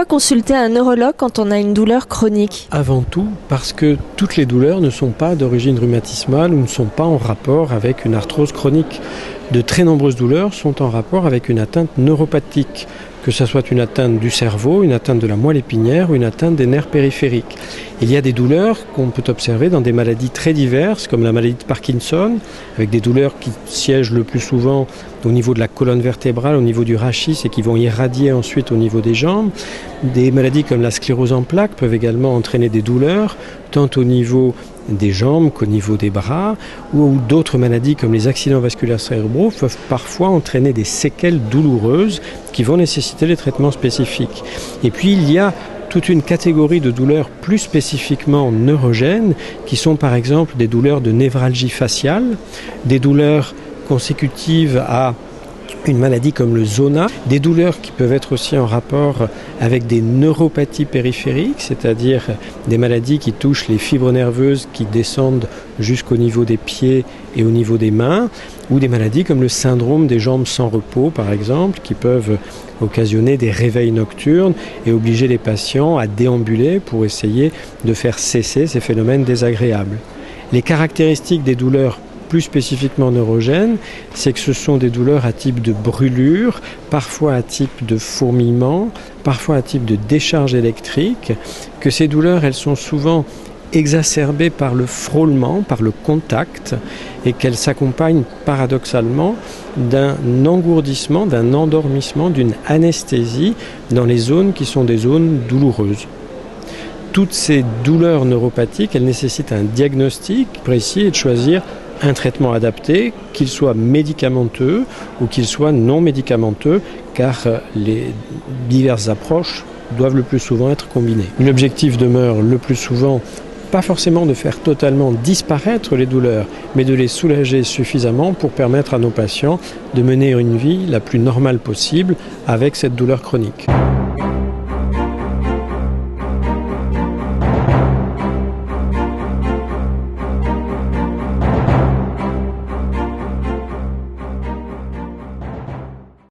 Pourquoi consulter un neurologue quand on a une douleur chronique ? Avant tout, parce que toutes les douleurs ne sont pas d'origine rhumatismale ou ne sont pas en rapport avec une arthrose chronique. De très nombreuses douleurs sont en rapport avec une atteinte neuropathique, que ce soit une atteinte du cerveau, une atteinte de la moelle épinière ou une atteinte des nerfs périphériques. Il y a des douleurs qu'on peut observer dans des maladies très diverses, comme la maladie de Parkinson, avec des douleurs qui siègent le plus souvent au niveau de la colonne vertébrale, au niveau du rachis et qui vont irradier ensuite au niveau des jambes. Des maladies comme la sclérose en plaques peuvent également entraîner des douleurs, tant au niveau des jambes qu'au niveau des bras, ou d'autres maladies comme les accidents vasculaires cérébraux peuvent parfois entraîner des séquelles douloureuses qui vont nécessiter des traitements spécifiques. Et puis il y a toute une catégorie de douleurs plus spécifiquement neurogènes qui sont par exemple des douleurs de névralgie faciale, des douleurs consécutives à une maladie comme le zona, des douleurs qui peuvent être aussi en rapport avec des neuropathies périphériques, c'est-à-dire des maladies qui touchent les fibres nerveuses qui descendent jusqu'au niveau des pieds et au niveau des mains, ou des maladies comme le syndrome des jambes sans repos, par exemple, qui peuvent occasionner des réveils nocturnes et obliger les patients à déambuler pour essayer de faire cesser ces phénomènes désagréables. Les caractéristiques des douleurs plus spécifiquement neurogènes, c'est que ce sont des douleurs à type de brûlure, parfois à type de fourmillement, parfois à type de décharge électrique, que ces douleurs, elles sont souvent exacerbées par le frôlement, par le contact, et qu'elles s'accompagnent paradoxalement d'un engourdissement, d'un endormissement, d'une anesthésie dans les zones qui sont des zones douloureuses. Toutes ces douleurs neuropathiques, elles nécessitent un diagnostic précis et de choisir un traitement adapté, qu'il soit médicamenteux ou qu'il soit non médicamenteux, car les diverses approches doivent le plus souvent être combinées. L'objectif demeure le plus souvent pas forcément de faire totalement disparaître les douleurs, mais de les soulager suffisamment pour permettre à nos patients de mener une vie la plus normale possible avec cette douleur chronique.